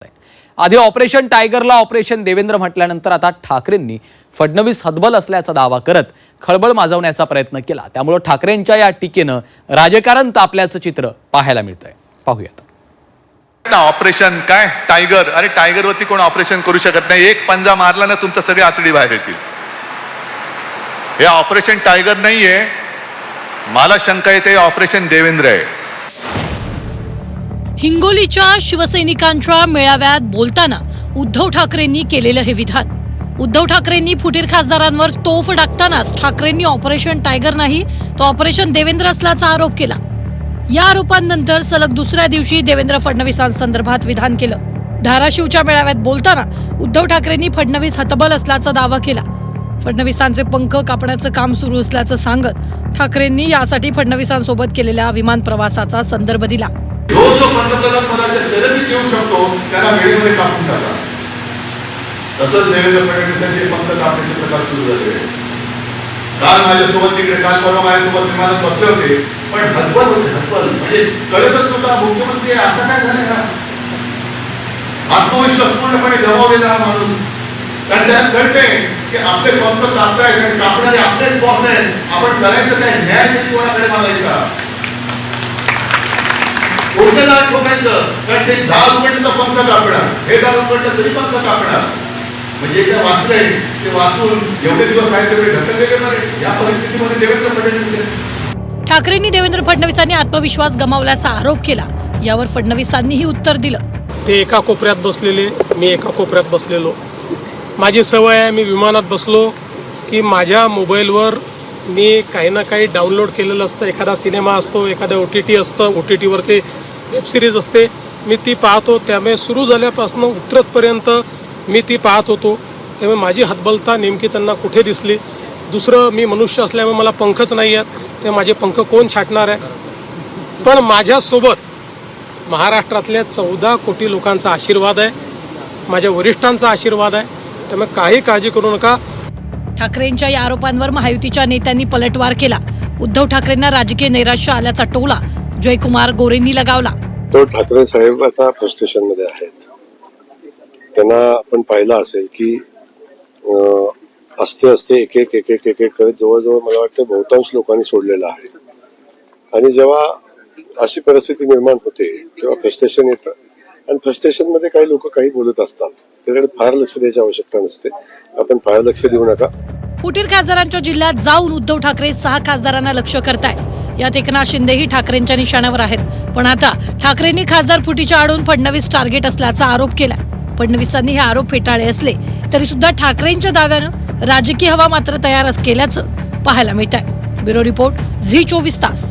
आधी operation टायगरला operation Devendra म्हटल्यानंतर आता ठाकरेंनी फडणवीस हतबल असल्याचा दावा करत खळबळ माजवण्याचा प्रयत्न केला। त्यामुळे ठाकरेंच्या या टीकेनं राजकारण तापल्याचं चित्र पाहायला मिळतंय। पाहूयात। ऑपरेशन काय टायगर, अरे टायगर वरती कोण ऑपरेशन करू शकत नाही। एक पंजा मारला ना तुमचं सगळे आतडी बाहेर येतील। हे ऑपरेशन टायगर नाहीये, मला शंका येते ऑपरेशन देवेंद्र आहे। हिंगोलीच्या शिवसैनिकांच्या मेळाव्यात बोलताना उद्धव ठाकरेंनी केलेलं हे विधान। उद्धव ठाकरेंनी फुटीर खासदारांवर तोफ टाकतानाच ठाकरेंनी ऑपरेशन टायगर नाही तो ऑपरेशन देवेंद्र असल्याचा आरोप केला। या आरोपांनंतर सलग दुसऱ्या दिवशी देवेंद्र फडणवीसांसंदर्भात विधान केलं। धाराशिवच्या मेळाव्यात बोलताना उद्धव ठाकरेंनी फडणवीस हतबल असल्याचा दावा केला। फडणवीसांचे पंख कापण्याचं काम सुरू असल्याचं सांगत ठाकरेंनी यासाठी फडणवीसांसोबत केलेल्या विमान प्रवासाचा संदर्भ दिला। जो पंतप्रधान पदाच्या शर्यतीत येऊ शकतो त्याला वेळेमध्ये कापून टाका। तसंच देवेंद्र फडणवीसांचे पंख कापण्याचे प्रकार सुरू झाले। काल माझ्यासोबत तिकडे काल परवा माझ्यासोबत विमानात बसले होते, पण हतबल होते। हतबल म्हणजे कळतच नव्हता मुख्यमंत्री असं काय झालं का। आत्मविश्वास पूर्णपणे गमावलेला हा माणूस, कारण त्याला कळते की आपले पंख कापतायत आणि कापणारे आपलेच बॉस आहेत। आपण करायचं काय, न्याय किती कोणाकडे मागायचा, कोणत्या लाट ठोकायचं, कारण ते 10 रुपयाचा पंख कापणार, हे 10 रुपयाचा तरी पंख कापणार। म्हणजे काय वाचलंय ते वाचून एवढे दिवस काय तेवढे ढकलले गेले। या परिस्थितीमध्ये देवेंद्र फडणवीस ठाकरेंनी देवेंद्र फडणवीसांनी आत्मविश्वास गमावल्याचा आरोप केला। यावर फडणवीसांनीही उत्तर दिलं। ते एका कोपऱ्यात बसलेले, मी एका कोपऱ्यात बसलेलो। माझी सवय आहे, मी विमानात बसलो की माझ्या मोबाईलवर मी काही ना काही डाउनलोड केलेलं असतं। एखादा सिनेमा असतो, एखादा OTT असतं, OTTवरचे वेबसिरीज असते, मी ती पाहतो। त्यामुळे सुरू झाल्यापासून उतरतपर्यंत मी ती पाहत होतो। त्यामुळे माझी हतबलता नेमकी त्यांना कुठे दिसली। दुसरं, मी मनुष्य असल्यामुळे मला पंखच नाही आहेत, ते माझे पंख कोण छाटणार आहे। पण माझ्यासोबत महाराष्ट्रातल्या 14 कोटी लोकांचा आशीर्वाद आहे, माझ्या वरिष्ठांचा आशीर्वाद आहे। त्यामुळे काही काळजी करू नका। ठाकरेंच्या या आरोपांवर महायुतीच्या नेत्यांनी पलटवार केला। उद्धव ठाकरेंना राजकीय नैराश्य आल्याचा टोला जयकुमार गोरेंनी लगावला। तो ठाकरे साहेब आता फ्रस्ट्रेशन मध्ये आहेत। त्यांना आपण पाहिलं असेल की असते एक करत जवळजवळ मला वाटतं बहुतांश लोकांनी सोडलेलं आहे। आणि जेव्हा अशी परिस्थिती निर्माण होते तेव्हा फ्रस्ट्रेशन येतं, आणि फ्रस्ट्रेशन मध्ये काही लोक काही बोलत असतात, त्याकडे फार लक्ष द्यायची आवश्यकता नसते। आपण फार लक्ष देऊ नका। फुटीर खासदारांच्या जिल्ह्यात जाऊन उद्धव ठाकरे 6 खासदारांना लक्ष करतायत। यात एकनाथ शिंदेही ठाकरेंच्या निशाण्यावर आहेत। पण आता ठाकरेंनी खासदार फुटीच्या आडून फडणवीस टार्गेट असल्याचा आरोप केला। फडणवीसांनी हे आरोप फेटाळले असले तरी सुद्धा ठाकरेंच्या दाव्यानं राजकीय हवा मात्र तयार केल्याचं पाहायला मिळत आहे। ब्युरो रिपोर्ट, झी 24 तास।